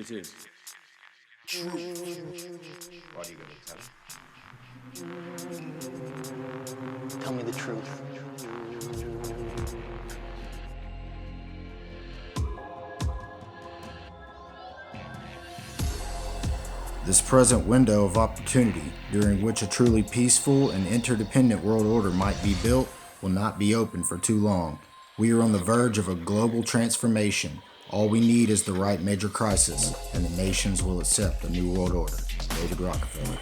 it is. What are you going to tell him? Tell me the truth. This present window of opportunity, during which a truly peaceful and interdependent world order might be built, will not be open for too long. We are on the verge of a global transformation. All we need is the right major crisis, and the nations will accept a new world order. David Rockefeller.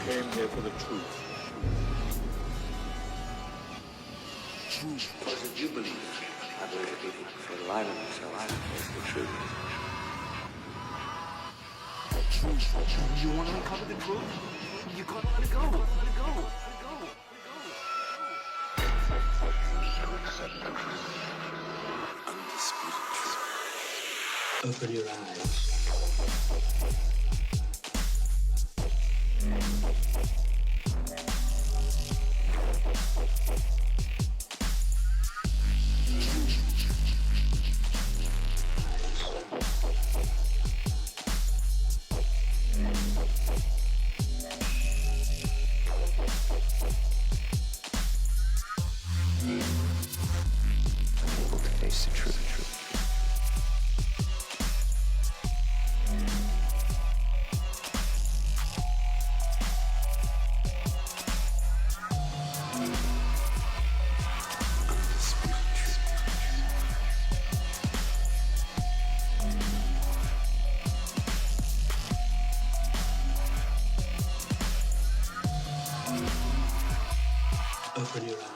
Came here for the truth. What is it you believe? I believe that people prefer to lie to themselves. That's the truth. You want to uncover the truth? You gotta let it go. Let it go. Undisputed truth. Open your eyes. Able to face the truth. Open your eyes.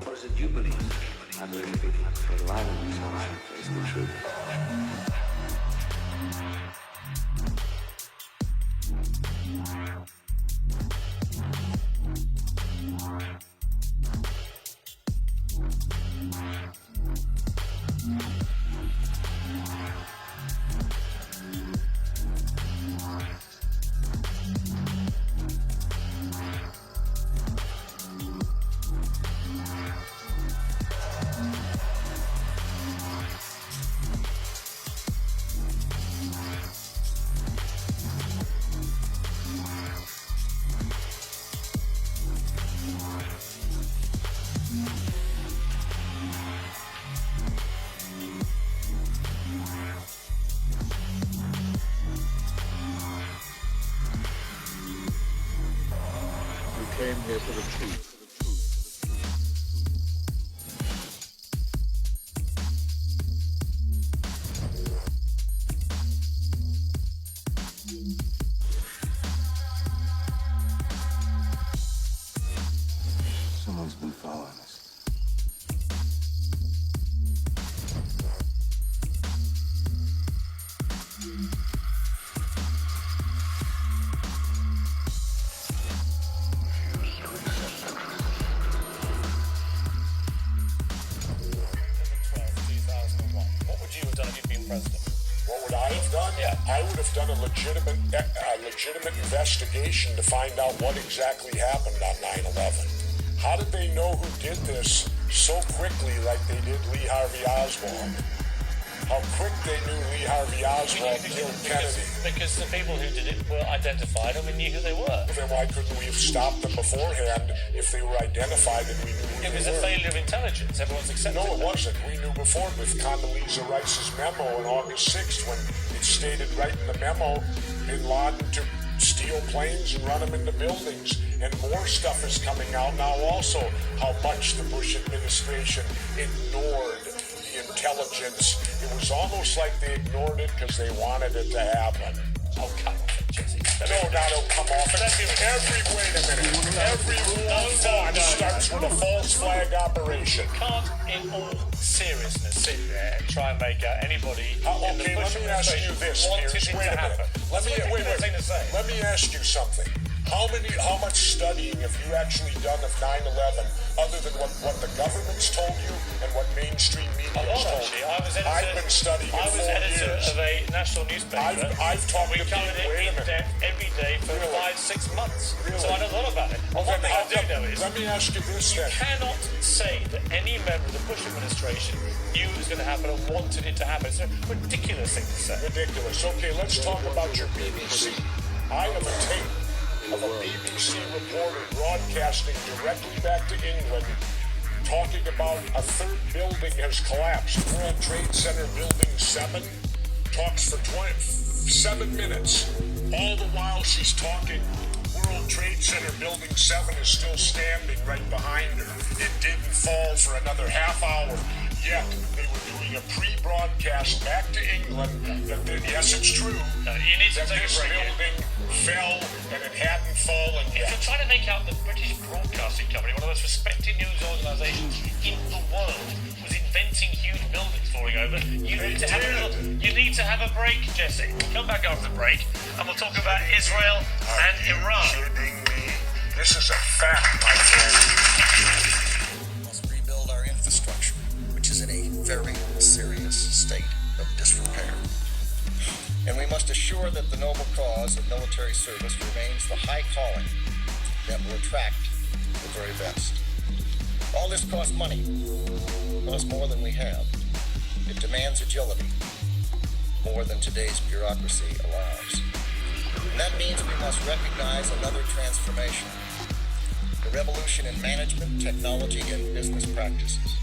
What is it you believe? I believe people prefer to lie to themselves and face the truth. You came here for the truth. Someone's been following us. Refuse to accept the truth. president? What would I have done? Yeah. I would have done a legitimate investigation to find out what exactly happened on 9/11. How did they know who did this so quickly like they did Lee Harvey Oswald? How quick they knew Lee Harvey Oswald killed Kennedy. Because the people who did it were identified and we knew who they were. Then why couldn't we have stopped them beforehand if they were identified and we knew who It they was were? a failure of intelligence. Everyone's accepted No, it that. wasn't. We knew before with Condoleezza Rice's memo on August 6th when it stated right in the memo, Bin Laden to steal planes and run them into buildings. And more stuff is coming out now also, how much the Bush administration ignored the intelligence. It was almost like they ignored it because they wanted it to happen. Oh, come on, Jesse. No, now it'll come off. Wait a minute. Every rule of thought starts with a false flag operation. You can't, in all seriousness, sit there and try and make out anybody in the Okay, Bush let me ask you administration this, wanted Piers. it Wait to a minute. happen. Let That's a ridiculous thing to say. Let me ask you something. How much studying have you actually done of 9/11 other than what the government's told you and what mainstream media A lot, has told actually. you? I've been studying it I was 4 editor years. of a national newspaper. I've talked We to covered people. it Wait a in minute. depth every day for Really? 5-6 months. Really? So I know a lot about it. And one thing I do know is Let me ask you this you then. cannot say that any member of the Bush administration knew it was going to happen and wanted it to happen. It's a ridiculous thing to say. Ridiculous. Okay, let's talk about your BBC. I have a tape of a BBC reporter broadcasting directly back to England talking about a third building has collapsed. World Trade Center Building 7 talks for 7 minutes. All the while she's talking, World Trade Center Building 7 is still standing right behind her. It didn't fall for another half hour. Yet they were doing a pre-broadcast back to England that yes, it's true, You need to that take a this break here. building fell and it hadn't fallen If yet. you're trying to make out the British Broadcasting Company, one of the most respected news organisations in the world, was inventing huge buildings falling over, you need to have a break, Jesse. Come back after the break, and we'll talk about Israel and Iran. Kidding me? This is a fact, my friend. We must rebuild our infrastructure, which is in a very serious state of disrepair. And we must assure that the noble cause of military service remains the high calling that will attract the very best. All this costs money, costs more than we have. It demands agility, more than today's bureaucracy allows. And that means we must recognize another transformation, the revolution in management, technology, and business practices.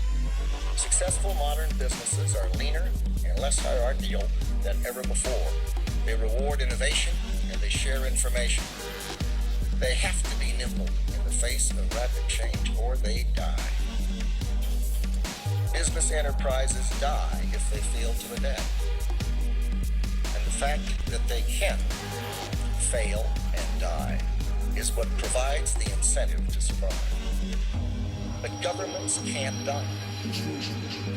Successful modern businesses are leaner and less hierarchical than ever before. They reward innovation and they share information. They have to be nimble in the face of rapid change or they die. Business enterprises die if they fail to adapt. And the fact that they can fail and die is what provides the incentive to survive. But governments can't die.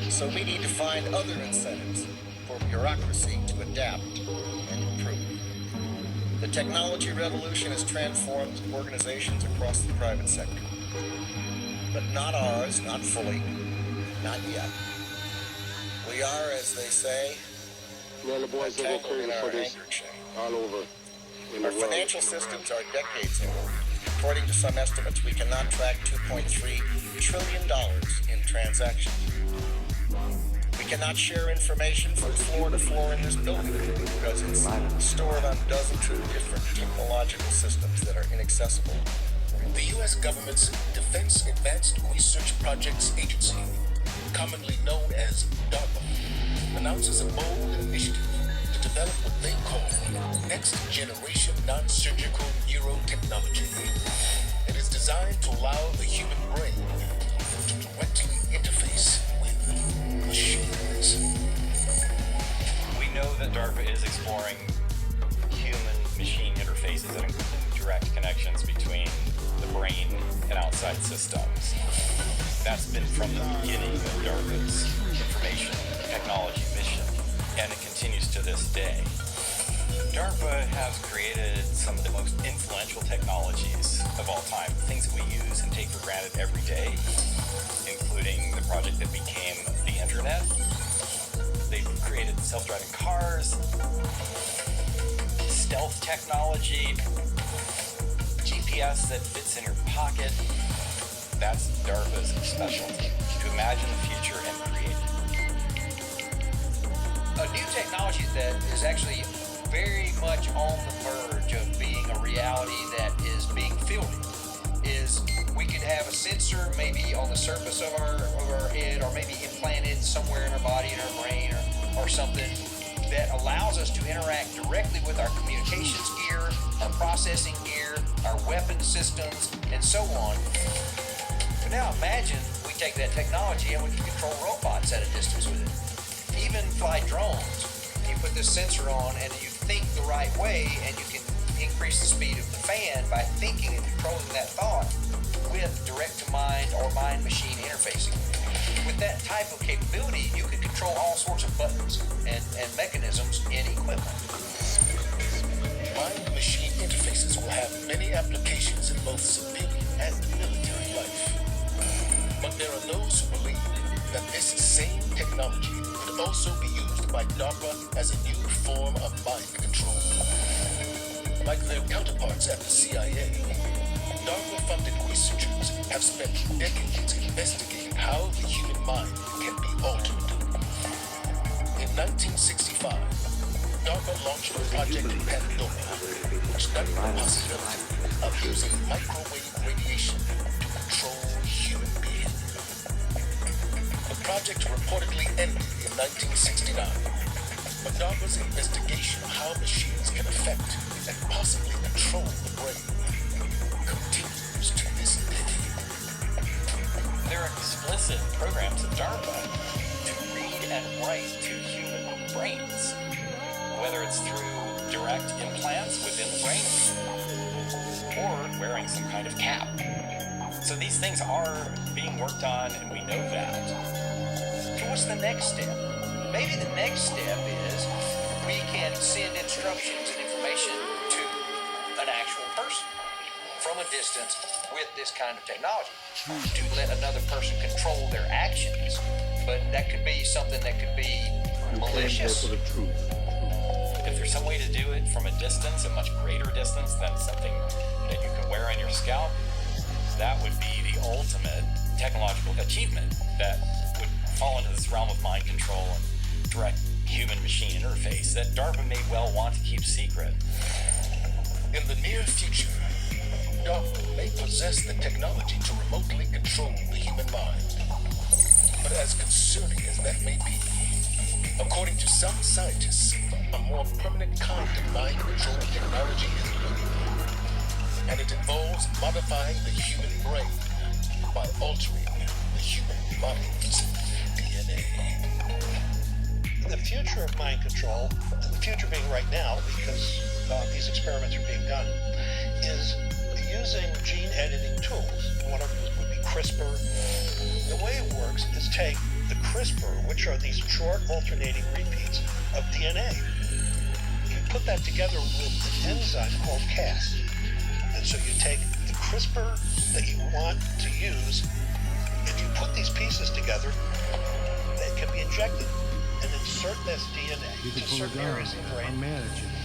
So we need to find other incentives for bureaucracy to adapt and improve. The technology revolution has transformed organizations across the private sector. But not ours, not fully, not yet. We are, as they say, Well, the boys will go entangled in crazy our for this anchor chain. all over. In Our the world. financial systems are decades old. According to some estimates, we cannot track $2.3 trillion in transactions. We cannot share information from floor to floor in this building because it's stored on dozens of different technological systems that are inaccessible. The U.S. government's Defense Advanced Research Projects Agency, commonly known as DARPA, announces a bold initiative to develop what they call next-generation non-surgical neurotechnology. It is designed to allow the human brain to directly interface with machines. We know that DARPA is exploring human-machine interfaces that include direct connections between the brain and outside systems. That's been from the beginning of DARPA's information technology mission, and it continues to this day. DARPA has created some of the most influential technologies of all time, things that we use and take for granted every day, including the project that became the internet. They've created self-driving cars, stealth technology, GPS that fits in your pocket. That's DARPA's specialty, to imagine the future and create it. A new technology that is actually very much on the verge of being a reality that is being fielded is we could have a sensor maybe on the surface of our head, or maybe implanted somewhere in our body, in our brain, or something that allows us to interact directly with our communications gear, our processing gear, our weapon systems, and so on. But now imagine we take that technology and we can control robots at a distance with it. Even fly drones. You put this sensor on and you think the right way, and you can increase the speed of the fan by thinking and controlling that thought with direct-to-mind or mind-machine interfacing. With that type of capability, you can control all sorts of buttons and mechanisms in equipment. Mind-machine interfaces will have many applications in both civilian and military life. But there are those who believe that this same technology could also be used by DARPA as a new form of mind control. Like their counterparts at the CIA, DARPA-funded researchers have spent decades investigating how the human mind can be altered. In 1965, DARPA launched Project Pandora, which studied the possibility of using microwave radiation to control human behavior. The project reportedly ended in 1969, but DARPA's investigation of how machines can affect and possibly control the brain continues to this day. There are explicit programs at DARPA to read and write to human brains, whether it's through direct implants within the brain or wearing some kind of cap. So these things are being worked on, and we know that. So what's the next step? Maybe the next step is we can send instructions and information to an actual person from a distance with this kind of technology to let another person control their actions. But that could be something that could be malicious. If there's some way to do it from a distance, a much greater distance than something that you can wear on your scalp, that would be the ultimate technological achievement that would fall into this realm of mind control and direct human-machine interface that DARPA may well want to keep secret. In the near future, DARPA may possess the technology to remotely control the human mind. But as concerning as that may be, according to some scientists, a more permanent kind of mind control technology is looming. And it involves modifying the human brain by altering the human mind's DNA. The future of mind control, and the future being right now, because these experiments are being done, is using gene editing tools. One of them would be CRISPR. The way it works is take the CRISPR, which are these short alternating repeats of DNA. You put that together with an enzyme called Cas. And so you take the CRISPR that you want to use. If you put these pieces together, they can be injected and insert this DNA to certain areas of the brain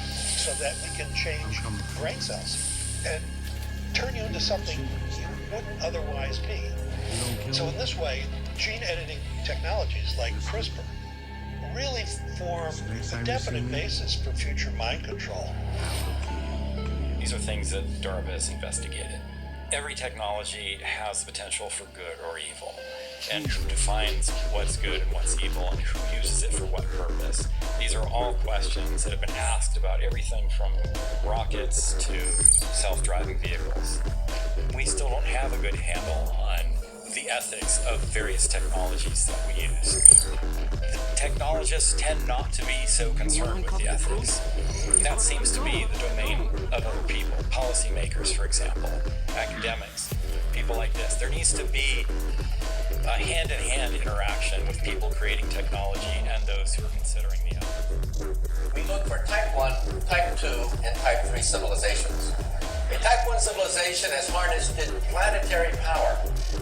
so that we can change brain cells and turn you into something you wouldn't otherwise be. So in this way, gene editing technologies like CRISPR really form a definite basis for future mind control. These are things that DARPA has investigated. Every technology has the potential for good or evil, and who defines what's good and what's evil, and who uses it for what purpose. These are all questions that have been asked about everything from rockets to self-driving vehicles. We still don't have a good handle on the ethics of various technologies that we use. Technologists tend not to be so concerned with the ethics. That seems to be the domain of other people, policymakers, for example, academics, people like this. There needs to be a hand-in-hand interaction with people creating technology and those who are considering the ethics. We look for Type 1, Type 2, and Type 3 civilizations. A Type 1 civilization has harnessed planetary power.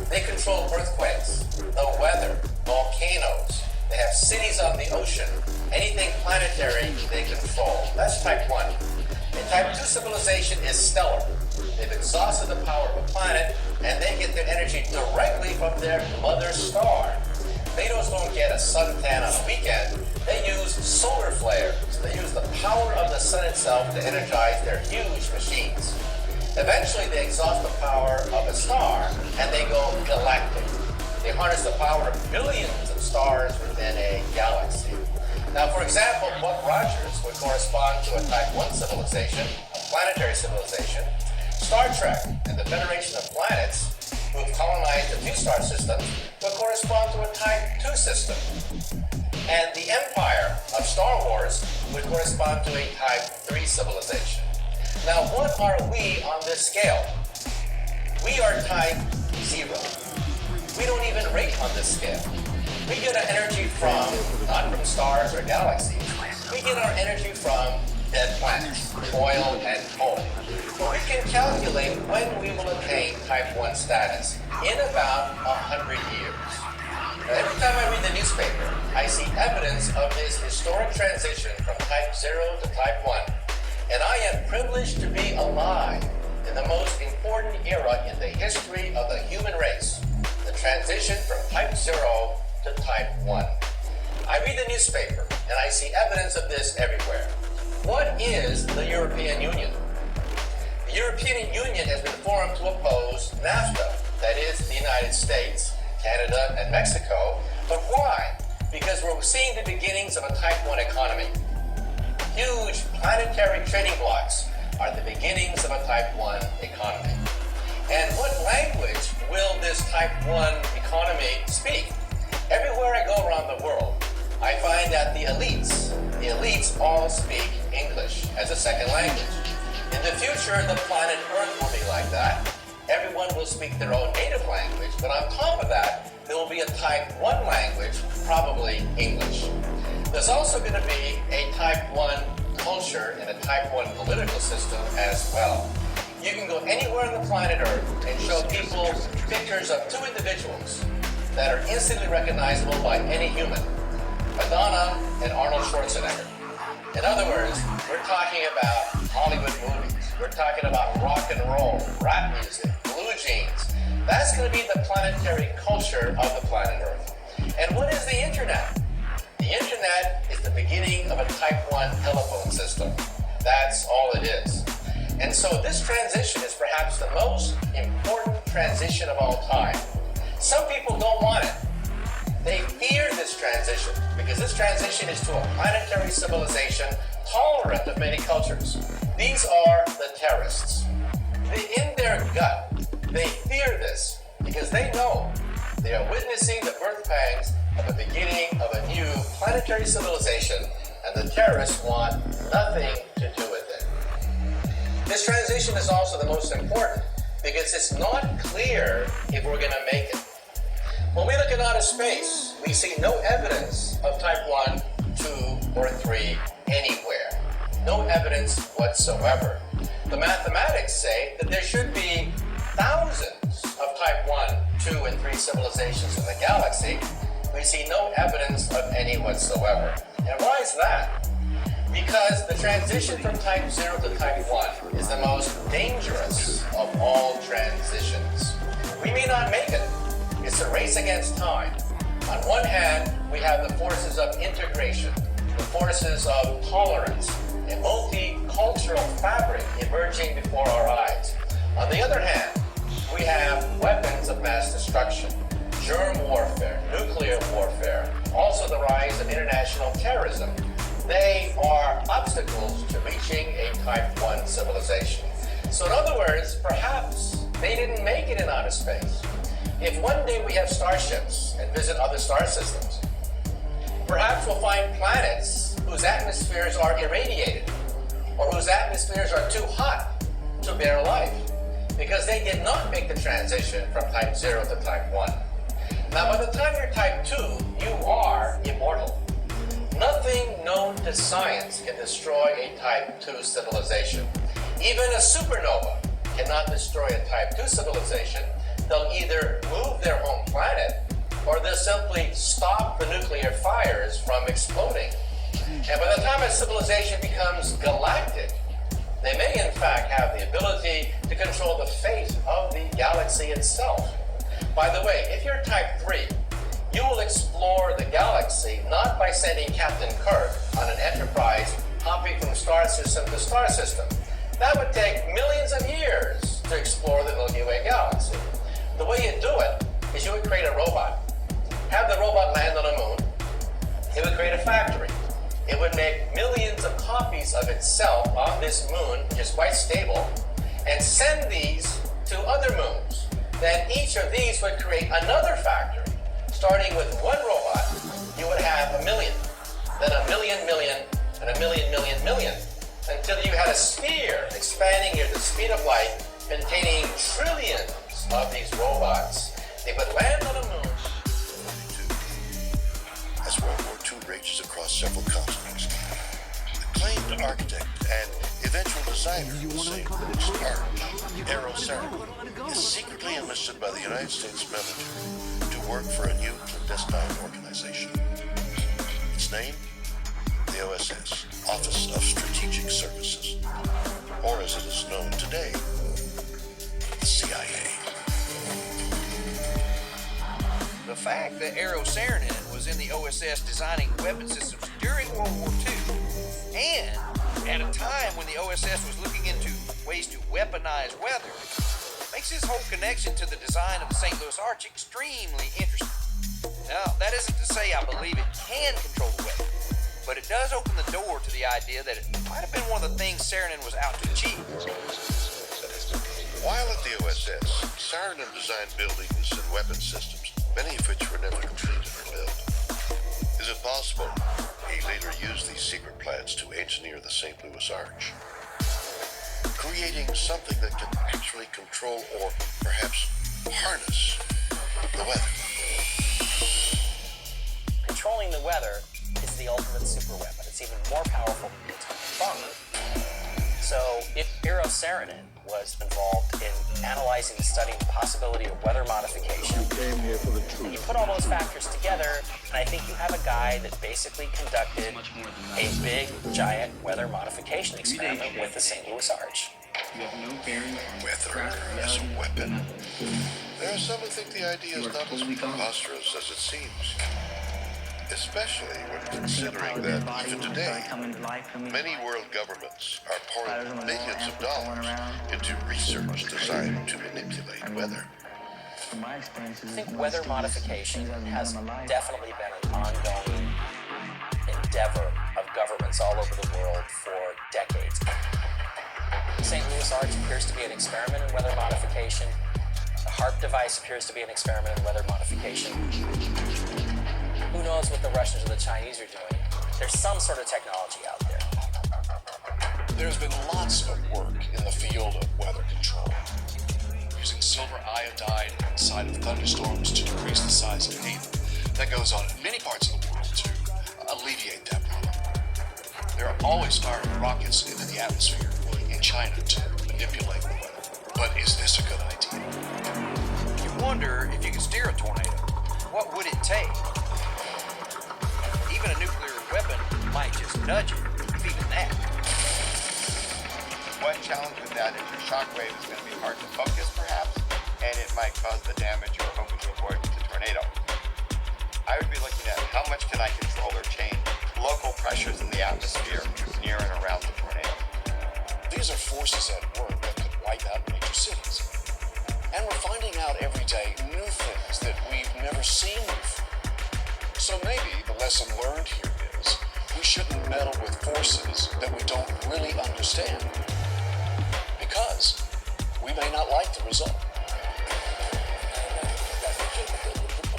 They control earthquakes, the weather, volcanoes. They have have cities on the ocean. Anything planetary they control. That's type 1. And type 2 civilization is stellar. They've exhausted the power of a planet, and they get their energy directly from their mother star. Betos don't get a suntan on a weekend. They use solar flares. They use the power of the sun itself to energize their huge machines. Eventually, they exhaust the power of a star, and they go galactic. They harness the power of billions of stars within a galaxy. Now, for example, Buck Rogers would correspond to a type 1 civilization, a planetary civilization. Star Trek and the Federation of Planets, who have colonized a few star systems, will correspond to a type 2 system. And the Empire of Star Wars would correspond to a type 3 civilization. Now, what are we on this scale? We are type 0. We don't even rate on this scale. We get our energy from, not from stars or galaxies, we get our energy from dead planets, oil and coal. But we can calculate when we will attain type 1 status in about 100 years. Now, every time I read the newspaper, I see evidence of this historic transition from type 0 to type 1. And I am privileged to be alive in the most important era in the history of the human race, the transition from type 0 to type 1. I read the newspaper and I see evidence of this everywhere. What is the European Union? The European Union has been formed to oppose NAFTA, that is the United States, Canada, and Mexico. But why? Because we're seeing the beginnings of a type 1 economy. Huge planetary trading blocks are the beginnings of a type 1 economy. And what language will this type 1 economy speak? Everywhere I go around the world, I find that the elites all speak English as a second language. In the future, the planet Earth will be like that. Everyone will speak their own native language, but on top of that, there will be a type 1 language, probably English. There's also going to be a type 1 culture and a type 1 political system as well. You can go anywhere on the planet Earth and show people pictures of two individuals that are instantly recognizable by any human, Madonna and Arnold Schwarzenegger. In other words, we're talking about Hollywood movies. We're talking about rock and roll, rap music, blue jeans. That's going to be the planetary culture of the planet Earth. And what is the internet? The internet is the beginning of a type 1 telephone system. That's all it is. And so this transition is perhaps the most important transition of all time. Some people don't want it. They fear this transition because this transition is to a planetary civilization tolerant of many cultures. These are the terrorists. In their gut, they fear this because they know they are witnessing the birth pangs of the beginning of a new planetary civilization, and the terrorists want nothing to do with it. This transition is also the most important because it's not clear if we're going to make it. When we look at outer space, we see no evidence of type 1, 2, or 3 anywhere. No evidence whatsoever. The mathematics say that there should be thousands of type 1, 2, and 3 civilizations in the galaxy. We see no evidence of any whatsoever. And why is that? Because the transition from type 0 to type 1 is the most dangerous of all transitions. We may not make it. It's a race against time. On one hand, we have the forces of integration, the forces of tolerance, a multicultural fabric emerging before our eyes. On the other hand, we have weapons of mass destruction, germ warfare, nuclear warfare, also the rise of international terrorism. They are obstacles to reaching a type 1 civilization. So in other words, perhaps they didn't make it in outer space. If one day we have starships and visit other star systems, perhaps we'll find planets whose atmospheres are irradiated or whose atmospheres are too hot to bear life because they did not make the transition from type 0 to type 1. Now, by the time you're type 2, you are immortal. Nothing known to science can destroy a type 2 civilization. Even a supernova cannot destroy a type 2 civilization. They'll either move their home planet or they'll simply stop the nuclear fires from exploding. And by the time a civilization becomes galactic, they may in fact have the ability to control the fate of the galaxy itself. By the way, if you're type 3, you will explore the galaxy not by sending Captain Kirk on an Enterprise hopping from star system to star system. That would take millions of years to explore the Milky Way galaxy. The way you do it is you would create a robot, have the robot land on a moon, it would create a factory. It would make millions of copies of itself on this moon, which is quite stable, and send these to other moons. Then each of these would create another factory. Starting with one robot, you would have a million, then a million, and a million, million, until you had a sphere expanding near the speed of light, containing trillions of these robots. They would land on a moon. As World War II rages across several continents, the claimed architect and eventual designer of the same arch, Aero Sarin, is secretly enlisted by the United States military to work for a new clandestine organization. Its name? The OSS, Office of Strategic Services, or as it is known today, the CIA. The fact that Aero Sarin was in the OSS designing weapon systems during World War II, and at a time when the OSS was looking into ways to weaponize weather, makes his whole connection to the design of the St. Louis Arch extremely interesting. Now, that isn't to say I believe it can control the weather, but it does open the door to the idea that it might have been one of the things Saarinen was out to achieve. While at the OSS, Saarinen designed buildings and weapon systems, many of which were never completed or built. Is it possible he later used these secret plans to engineer the St. Louis Arch, creating something that can actually control or perhaps harness the weather? Controlling the weather is the ultimate super weapon. It's even more powerful than the atomic bomb. So if Aero Saarinen was involved in analyzing and studying the possibility of weather modification, you put all those factors together, and I think you have a guy that basically conducted a big, giant weather modification experiment with the St. Louis Arch. Weather as a weapon. There are some who think the idea is not as preposterous as it seems. Especially when considering that even today, many world governments are pouring millions of dollars into research designed to manipulate weather. I think weather modification has definitely been an ongoing endeavor of governments all over the world for decades. The St. Louis Arch appears to be an experiment in weather modification. The HARP device appears to be an experiment in weather modification. Who knows what the Russians or the Chinese are doing? There's some sort of technology out there. There's been lots of work in the field of weather control, using silver iodide inside of thunderstorms to decrease the size of hail. That goes on in many parts of the world to alleviate that problem. They're always firing rockets into the atmosphere in China to manipulate the weather. But is this a good idea? You wonder if you could steer a tornado. What would it take? Even a nuclear weapon might just nudge it, if even that. One challenge with that is your shockwave is going to be hard to focus, perhaps, and it might cause the damage you were hoping to avoid with the tornado. I would be looking at how much can I control or change local pressures in the atmosphere near and around the tornado. These are forces at work that could wipe out major cities. And we're finding out every day new things that we've never seen before. So maybe the lesson learned here is we shouldn't meddle with forces that we don't really understand, because we may not like the result.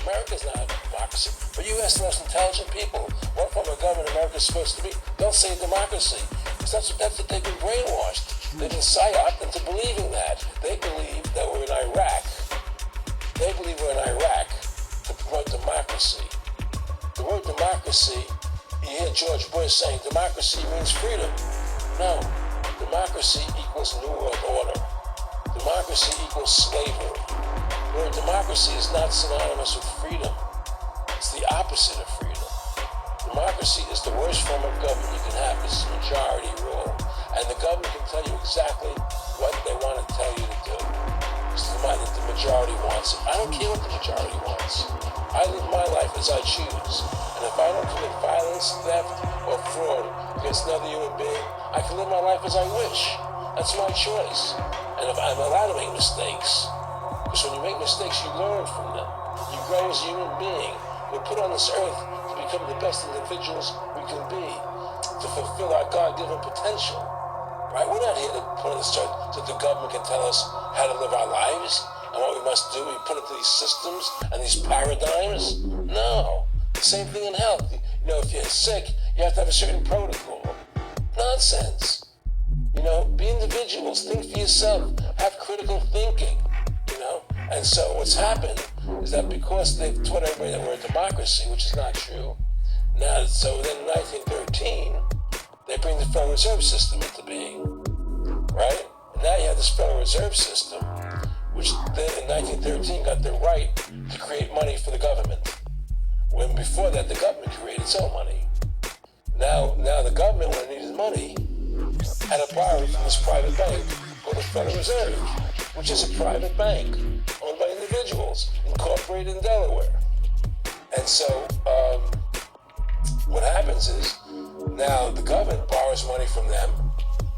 America's not a democracy. But you ask the most intelligent people, what form of government America is supposed to be, they'll say democracy. Because that's what they've been brainwashed. They've been psyoped into believing that. They believe that we're in Iraq. They believe we're in Iraq to promote democracy. The word democracy, you hear George Bush saying democracy means freedom. No, democracy equals New World Order. Democracy equals slavery. The word democracy is not synonymous with freedom. It's the opposite of freedom. Democracy is the worst form of government you can have. It's majority rule. And the government can tell you exactly what they want to tell you to do. It's the majority wants it. I don't care what the majority wants. I live my life as I choose. And if I don't commit violence, theft, or fraud against another human being, I can live my life as I wish. That's my choice. And if I'm allowed to make mistakes, because when you make mistakes, you learn from them. You grow as a human being. We're put on this earth to become the best individuals we can be, to fulfill our God-given potential. Right? We're not here to put on this earth so the government can tell us how to live our lives and what we must do. We put into these systems and these paradigms. No. The same thing in health. You know, if you're sick, you have to have a certain protocol. Nonsense. You know, be individuals, think for yourself, have critical thinking, you know. And so what's happened is that because they've taught everybody that we're a democracy, which is not true, now, so then in 1913, they bring the Federal Reserve System into being, right? And now you have this Federal Reserve System, which then in 1913 got the right to create money for the government, when before that the government created its own money. Now the government, when it needed money, had to borrow from this private bank called the Federal Reserve, which is a private bank owned by individuals, incorporated in Delaware. And so what happens is now the government borrows money from them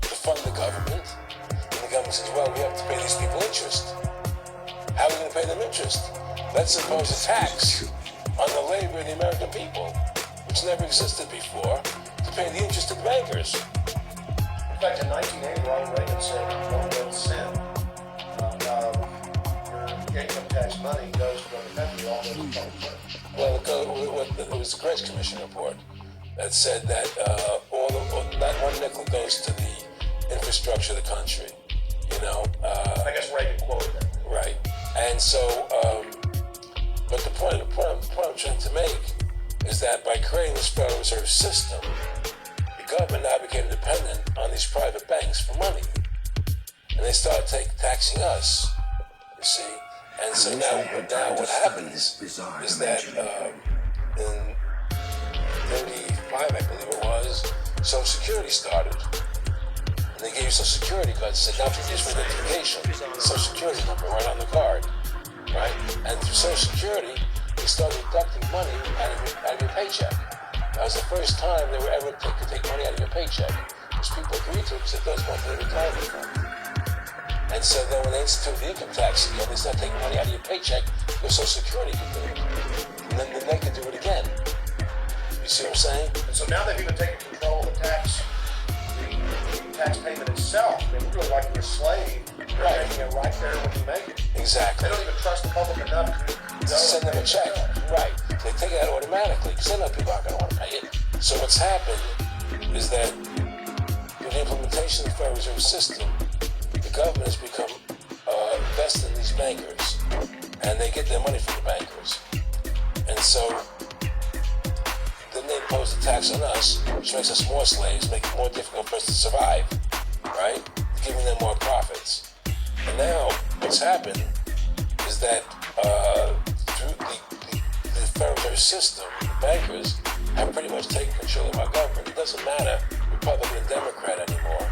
to fund the government, and the government says, well, we have to pay these people interest. How are we going to pay them interest? Let's impose a tax on the labor of the American people, which never existed before, to pay the interest of bankers. In fact, in 1980, Ronald Reagan said, "Don't go sin." Your income tax money goes to the country, all goes to the public. Well, it was the Grant Commission report that said that not one nickel goes to the infrastructure of the country. You know. I guess Reagan quoted that. Right. And so, but the point I'm trying to make is that by creating this Federal Reserve System, the government now became dependent on these private banks for money. And they started taxing us, you see. And so now what happens is that in 35, I believe it was, Social Security started. And they gave you Social Security cards, said now to use for identification, Social Security number right on the card, right? And through Social Security, they started deducting money out of your paycheck. That was the first time they were ever could take money out of your paycheck, because people agreed to it because it goes back to their retirement fund. And so then when they instituted the income tax again, they started taking money out of your paycheck because Social Security could do it. And then they could do it again. You see what I'm saying? And so now they've even taken control of the tax payment itself. They really like you're a slave. They're making it right there when you make it. Exactly. They don't even trust the public enough to send them a check. Right. They take it out automatically because they know people aren't going to want to pay it. So what's happened is that with the implementation of the Federal Reserve System, the government has become invested in these bankers, and they get their money from the bankers. And so then they impose a tax on us, which makes us more slaves, making it more difficult for us to survive, right? Giving them more profits. And now what's happened is that through the Federal Reserve System, the bankers have pretty much taken control of our government. It doesn't matter Republican and Democrat anymore,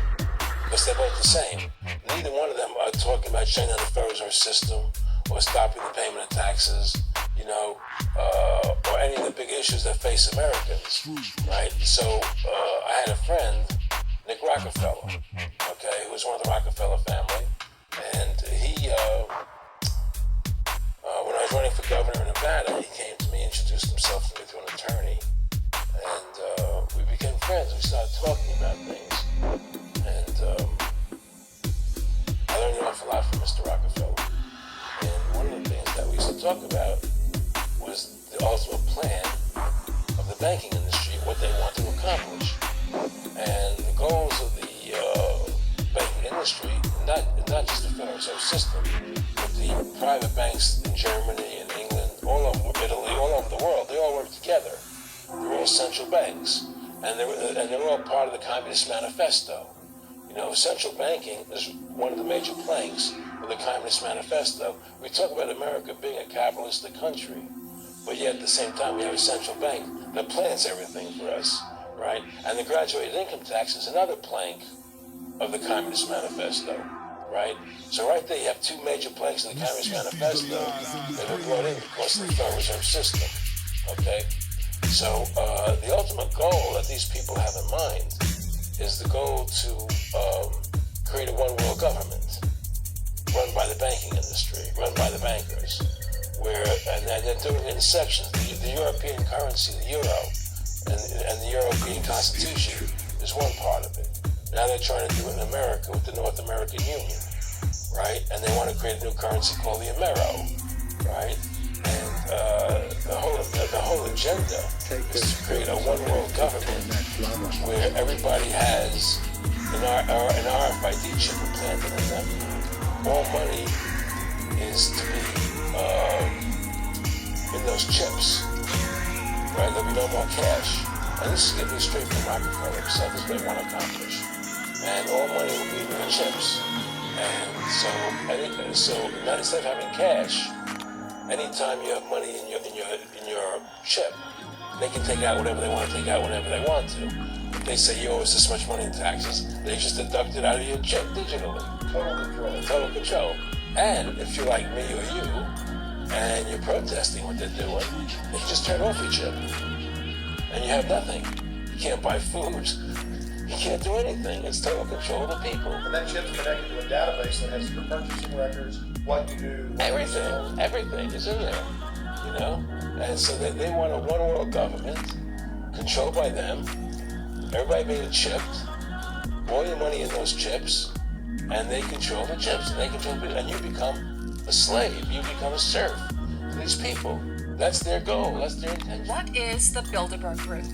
because they're both the same. Neither one of them are talking about shutting down the Federal Reserve System or stopping the payment of taxes, you know, or any of the big issues that face Americans, right? So I had a friend, Nick Rockefeller, okay, who was one of the Rockefeller family, and he, when I was running for governor in Nevada, he came to me, introduced himself to me through an attorney, and we became friends. We started talking about things, and I learned an awful lot from Mr. Rockefeller. And one of the things that we used to talk about was the ultimate plan of the banking industry, what they want to accomplish. And the goals of the banking industry, not just the Federal Reserve System, but the private banks in Germany and England, all over Italy, all over the world, they all work together. They're all central banks, and they're all part of the Communist Manifesto. You know, central banking is one of the major planks of the Communist Manifesto. We talk about America being a capitalistic country, but yet at the same time we have a central bank that plans everything for us, right? And the graduated income tax is another plank of the Communist Manifesto, right? So right there you have two major planks of the Communist Manifesto that were brought in because of the Federal Reserve System, okay? So the ultimate goal that these people have in mind is the goal to create a one-world government run by the banking industry, run by the bankers, and they're doing it in sections. The European currency, the euro, and the European Constitution is one part of it. Now they're trying to do it in America with the North American Union, right? And they want to create a new currency called the Amero, right? And the whole agenda is to create a one-world government where everybody has an RFID chip implanted in them. All money is to be in those chips, right? There'll be no more cash. And this is getting straight from Rockefeller himself. This is what they want to accomplish. And all money will be in the chips. And so now instead of having cash, anytime you have money in your chip, they can take out whatever they want to take out whenever they want to. If they say you owe us this much money in taxes, they just deduct it out of your chip digitally. Total control. And if you're like me or you, and you're protesting what they're doing, they can just turn off your chip. And you have nothing. You can't buy food. You can't do anything. It's total control of the people. And that chip's connected to a database that has your purchasing records, what you do, Everything is in there, you know? And so they want a one-world government controlled by them, everybody being chipped, all your money in those chips, and they control the chips, and they control people, and you become a slave, you become a serf to these people. That's their goal, that's their intention. What is the Bilderberg Group?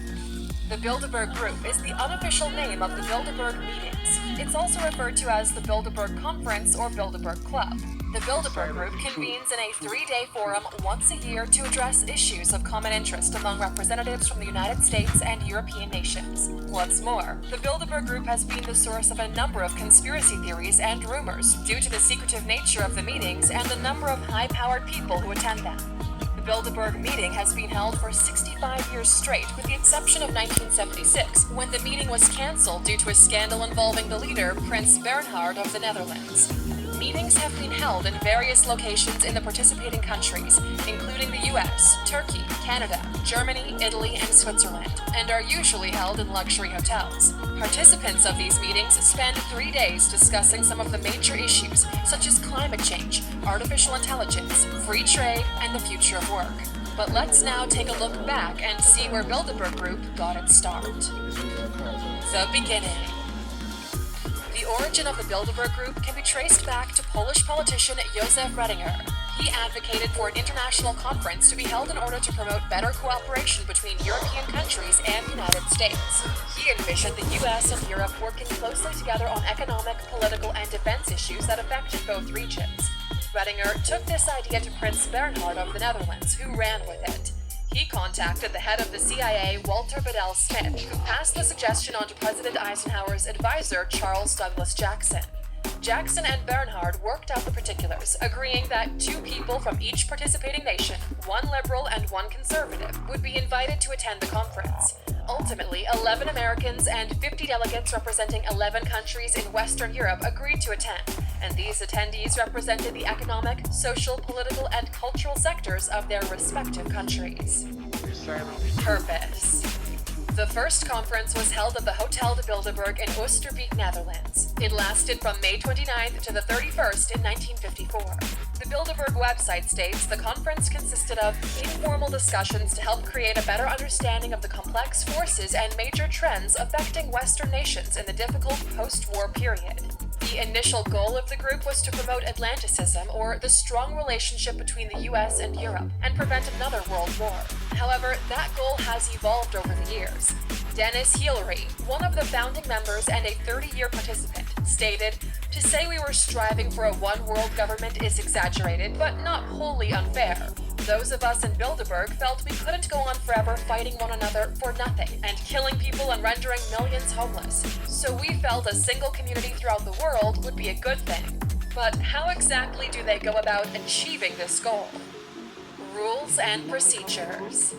The Bilderberg Group is the unofficial name of the Bilderberg meetings. It's also referred to as the Bilderberg Conference or Bilderberg Club. The Bilderberg Group convenes in a 3-day forum once a year to address issues of common interest among representatives from the United States and European nations. What's more, the Bilderberg Group has been the source of a number of conspiracy theories and rumors due to the secretive nature of the meetings and the number of high-powered people who attend them. The Bilderberg meeting has been held for 65 years straight, with the exception of 1976, when the meeting was cancelled due to a scandal involving the leader, Prince Bernhard of the Netherlands. Meetings have been held in various locations in the participating countries, including the US, Turkey, Canada, Germany, Italy, and Switzerland, and are usually held in luxury hotels. Participants of these meetings spend 3 days discussing some of the major issues, such as climate change, artificial intelligence, free trade, and the future of work. But let's now take a look back and see where Bilderberg Group got its start. The beginning. The origin of the Bilderberg Group can be traced back to Polish politician Józef Ratzinger. He advocated for an international conference to be held in order to promote better cooperation between European countries and the United States. He envisioned the US and Europe working closely together on economic, political, and defense issues that affected both regions. Ratzinger took this idea to Prince Bernhard of the Netherlands, who ran with it. He contacted the head of the CIA, Walter Bedell Smith, who passed the suggestion on to President Eisenhower's advisor, Charles Douglas Jackson. Jackson and Bernhard worked out the particulars, agreeing that 2 people from each participating nation, 1 liberal and 1 conservative, would be invited to attend the conference. Ultimately, 11 Americans and 50 delegates representing 11 countries in Western Europe agreed to attend, and these attendees represented the economic, social, political, and cultural sectors of their respective countries. Purpose. The first conference was held at the Hotel de Bilderberg in Oosterbeek, Netherlands. It lasted from May 29th to the 31st in 1954. The Bilderberg website states the conference consisted of informal discussions to help create a better understanding of the complex forces and major trends affecting Western nations in the difficult post-war period. The initial goal of the group was to promote Atlanticism, or the strong relationship between the US and Europe, and prevent another world war. However, that goal has evolved over the years. Dennis Hillary, one of the founding members and a 30-year participant, stated, "To say we were striving for a one-world government is exaggerated, but not wholly unfair. Those of us in Bilderberg felt we couldn't go on forever fighting one another for nothing and killing people and rendering millions homeless. So we felt a single community throughout the world would be a good thing. But how exactly do they go about achieving this goal? Rules and procedures.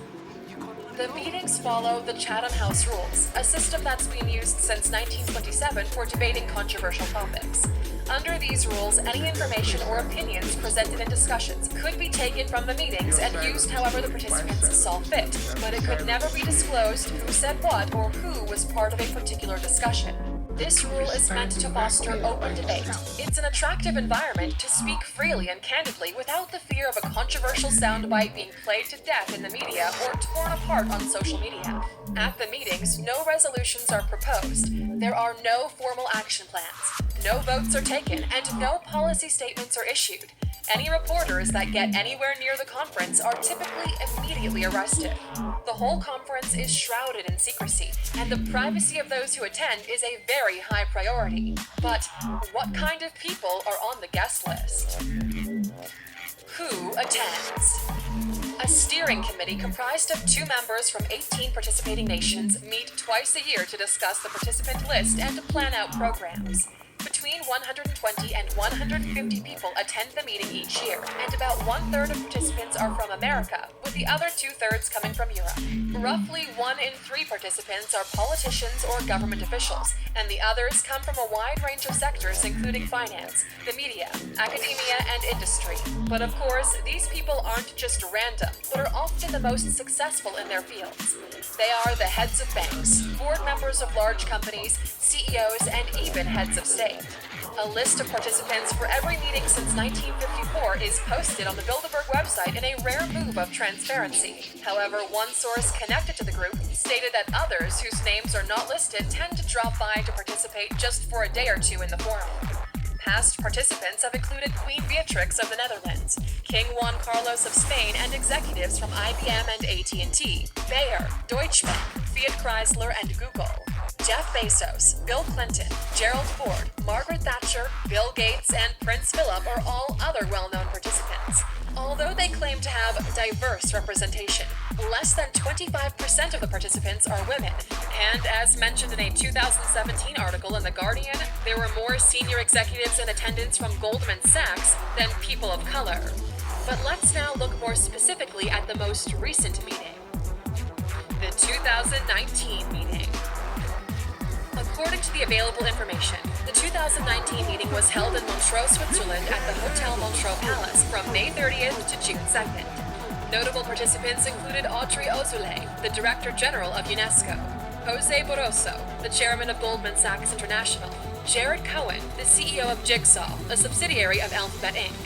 The meetings follow the Chatham House Rules, a system that's been used since 1927 for debating controversial topics. Under these rules, any information or opinions presented in discussions could be taken from the meetings and used however the participants saw fit, but it could never be disclosed who said what or who was part of a particular discussion. This rule is meant to foster open debate. It's an attractive environment to speak freely and candidly without the fear of a controversial soundbite being played to death in the media or torn apart on social media. At the meetings, no resolutions are proposed. There are no formal action plans. No votes are taken, and no policy statements are issued. Any reporters that get anywhere near the conference are typically immediately arrested. The whole conference is shrouded in secrecy, and the privacy of those who attend is a very high priority. But what kind of people are on the guest list? Who attends? A steering committee comprised of 2 members from 18 participating nations meet twice a year to discuss the participant list and to plan out programs. Between 120 and 150 people attend the meeting each year, and about 1/3 of participants are from America, with the other 2/3 coming from Europe. Roughly 1 in 3 participants are politicians or government officials, and the others come from a wide range of sectors including finance, the media, academia, and industry. But of course, these people aren't just random, but are often the most successful in their fields. They are the heads of banks, board members of large companies, CEOs, and even heads of state. A list of participants for every meeting since 1954 is posted on the Bilderberg website in a rare move of transparency. However, one source connected to the group stated that others whose names are not listed tend to drop by to participate just for a day or two in the forum. Past participants have included Queen Beatrix of the Netherlands, King Juan Carlos of Spain, and executives from IBM and AT&T, Bayer, Deutsche Bank, Fiat Chrysler, and Google. Jeff Bezos, Bill Clinton, Gerald Ford, Margaret Thatcher, Bill Gates, and Prince Philip are all other well-known participants. Although they claim to have diverse representation, less than 25% of the participants are women, and as mentioned in a 2017 article in The Guardian, there were more senior executives in attendance from Goldman Sachs than people of color. But let's now look more specifically at the most recent meeting. The 2019 meeting. According to the available information, the 2019 meeting was held in Montreux, Switzerland at the Hotel Montreux Palace from May 30th to June 2nd. Notable participants included Audrey Azoulay, the Director General of UNESCO, Jose Barroso, the Chairman of Goldman Sachs International, Jared Cohen, the CEO of Jigsaw, a subsidiary of Alphabet Inc.,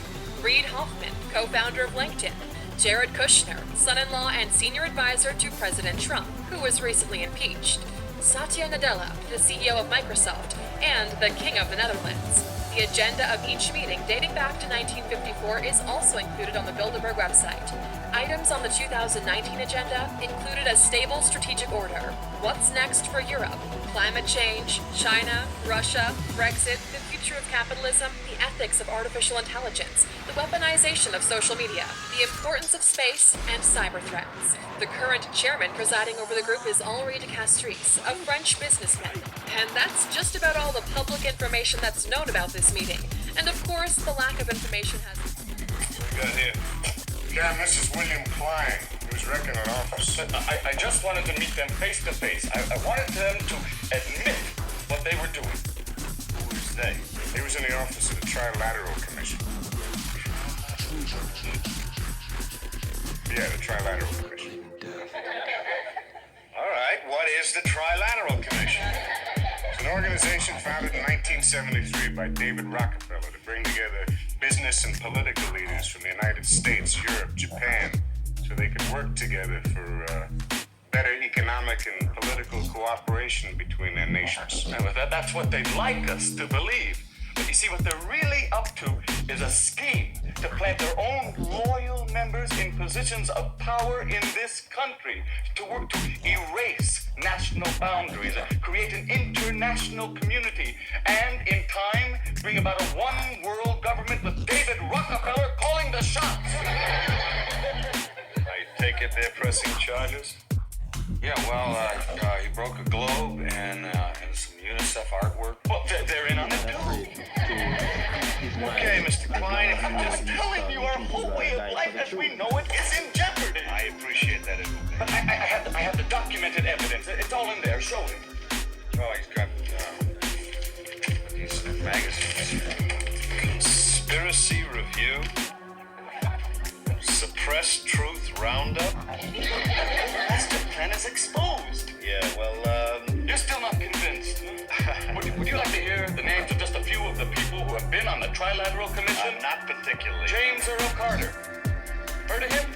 Reid Hoffman, co-founder of LinkedIn, Jared Kushner, son-in-law and senior advisor to President Trump, who was recently impeached, Satya Nadella, the CEO of Microsoft, and the King of the Netherlands. The agenda of each meeting dating back to 1954 is also included on the Bilderberg website. Items on the 2019 agenda included a stable strategic order, what's next for Europe, climate change, China, Russia, Brexit, the future of capitalism, the ethics of artificial intelligence, the weaponization of social media, the importance of space, and cyber threats. The current chairman presiding over the group is Henri de Castries, a French businessman. And that's just about all the public information that's known about this meeting. And of course, the lack of information has... We got here. Yeah, Mrs. William Klein, who's wrecking an office. I just wanted to meet them face to face. I wanted them to admit what they were doing. Who is they? He was in the office of the Trilateral Commission. Yeah, the Trilateral Commission. All right, what is the Trilateral Commission? It's an organization founded in 1973 by David Rockefeller to bring together business and political leaders from the United States, Europe, Japan, so they could work together for better economic and political cooperation between their nations. Well, that's what they'd like us to believe. But you see, what they're really up to is a scheme to plant their own loyal members in positions of power in this country, to work to erase national boundaries, create an international community, and in time, bring about a one-world government with David Rockefeller calling the shots. I take it they're pressing charges? Yeah, well, he broke a globe and some UNICEF artwork. Well, they're in on it too. Okay, Mr. Klein, if I'm just telling you, our whole way of life as we know it is in show him? Oh, he's got these magazines. Conspiracy Review, Suppressed Truth Roundup. Master plan is exposed. Yeah, well, you're still not convinced. Would you like to hear the names of just a few of the people who have been on the Trilateral Commission? Not particularly. James Earl Carter. Heard of him?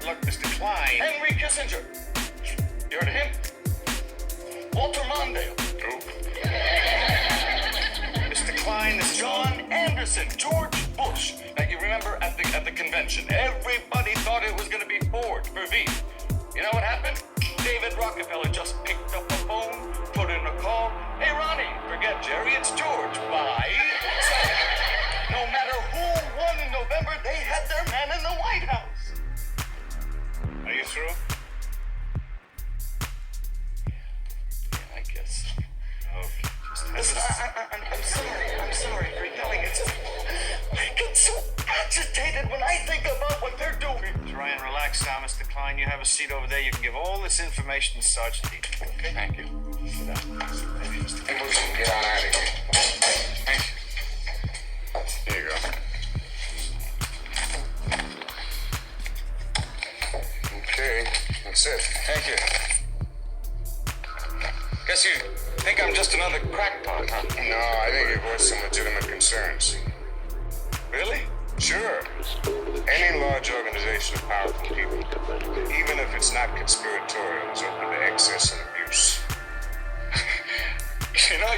Look, Mr. Klein. Henry Kissinger. You heard of him? Walter Mondale. Who? Mr. Klein, this is John Anderson. George Bush. Now, you remember at the convention, everybody thought it was going to be Ford for V. You know what happened? David Rockefeller just picked up the phone, put in a call. Hey, Ronnie, forget Jerry, it's George. Bye. So, no matter who won in November, they had their man in the White House. Are you through? Yeah, I guess. Okay. Listen, I'm sorry for yelling. It's just, I get so agitated when I think about what they're doing. Try and relax now, Mr. Klein. You have a seat over there. You can give all this information to Sergeant Heaton. Okay? Thank you. Sit down. Maybe we can get on out of here. Thank you. Here you go. Okay, that's it. Thank you. Guess you think I'm just another crackpot, huh? No, I think you've voiced some legitimate concerns. Really? Sure. Any large organization of powerful people, even if it's not conspiratorial, is open to excess and abuse. You know,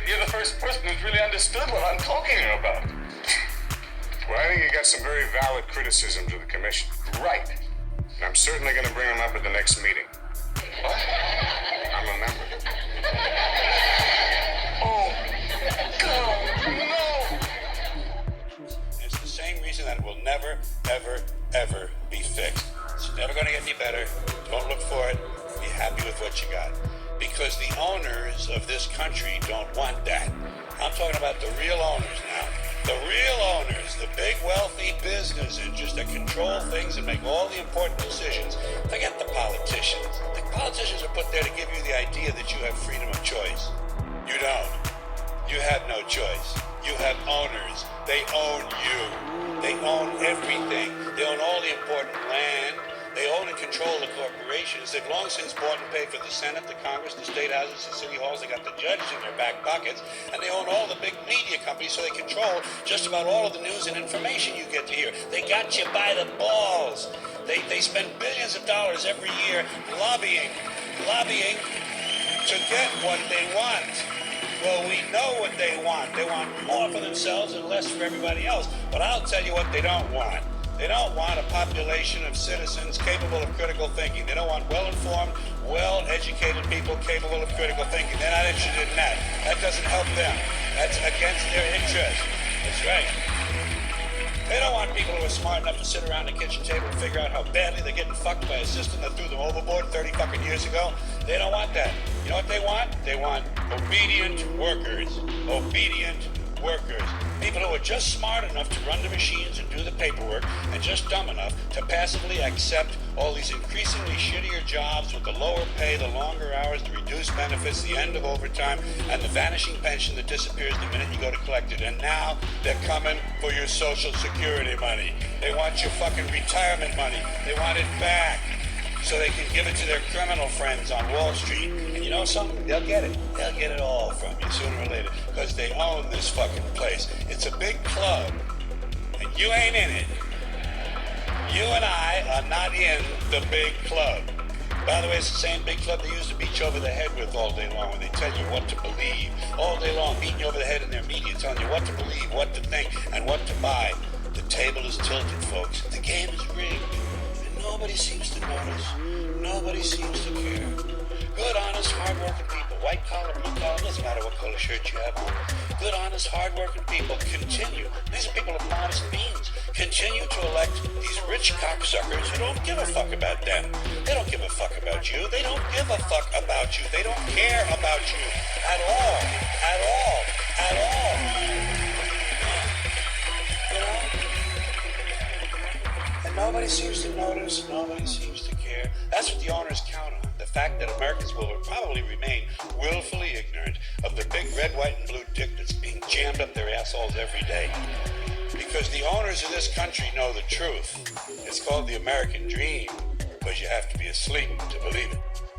you're the first person who's really understood what I'm talking about. Well, I think you got some very valid criticisms of the commission. Right. And I'm certainly going to bring them up at the next meeting. What? I'm a member. Oh, God, no! It's the same reason that it will never, ever, ever be fixed. It's never going to get any better. Don't look for it. Be happy with what you got. Because the owners of this country don't want that. I'm talking about the real owners now. The real owners, the big wealthy business interests that control things and make all the important decisions. Forget the politicians. The politicians are put there to give you the idea that you have freedom of choice. You don't. You have no choice. You have owners. They own you. They own everything. They own all the important land. They own and control the corporations. They've long since bought and paid for the Senate, the Congress, the state houses, the city halls. They got the judges in their back pockets. And they own all the big media companies, so they control just about all of the news and information you get to hear. They got you by the balls. They spend billions of dollars every year lobbying to get what they want. Well, we know what they want. They want more for themselves and less for everybody else. But I'll tell you what they don't want. They don't want a population of citizens capable of critical thinking. They don't want well-informed, well-educated people capable of critical thinking. They're not interested in that. That doesn't help them. That's against their interest. That's right. They don't want people who are smart enough to sit around the kitchen table and figure out how badly they're getting fucked by a system that threw them overboard 30 fucking years ago. They don't want that. You know what they want? They want obedient workers. Obedient workers. People who are just smart enough to run the machines and do the paperwork and just dumb enough to passively accept all these increasingly shittier jobs with the lower pay, the longer hours, the reduced benefits, the end of overtime, and the vanishing pension that disappears the minute you go to collect it. And now they're coming for your Social Security money. They want your fucking retirement money. They want it back so they can give it to their criminal friends on Wall Street. And you know something? They'll get it. They'll get it all from you sooner or later because they own this fucking place. It's a big club, and you ain't in it. You and I are not in the big club. By the way, it's the same big club they used to beat you over the head with all day long when they tell you what to believe. All day long, beating you over the head in their media, telling you what to believe, what to think, and what to buy. The table is tilted, folks. The game is rigged. Nobody seems to notice. Nobody seems to care. Good, honest, hard-working people, white collar, blue collar, doesn't matter what color shirt you have on. Good, honest, hard-working people continue. These are people of modest means. Continue to elect these rich cocksuckers who don't give a fuck about them. They don't give a fuck about you. They don't give a fuck about you. They don't care about you at all. At all. At all. You know? nobody seems to notice, nobody seems to care. That's what the owners count on. The fact that Americans will probably remain willfully ignorant of the big red, white, and blue dick that's being jammed up their assholes every day. Because the owners of this country know the truth. It's called the American dream, but you have to be asleep to believe it.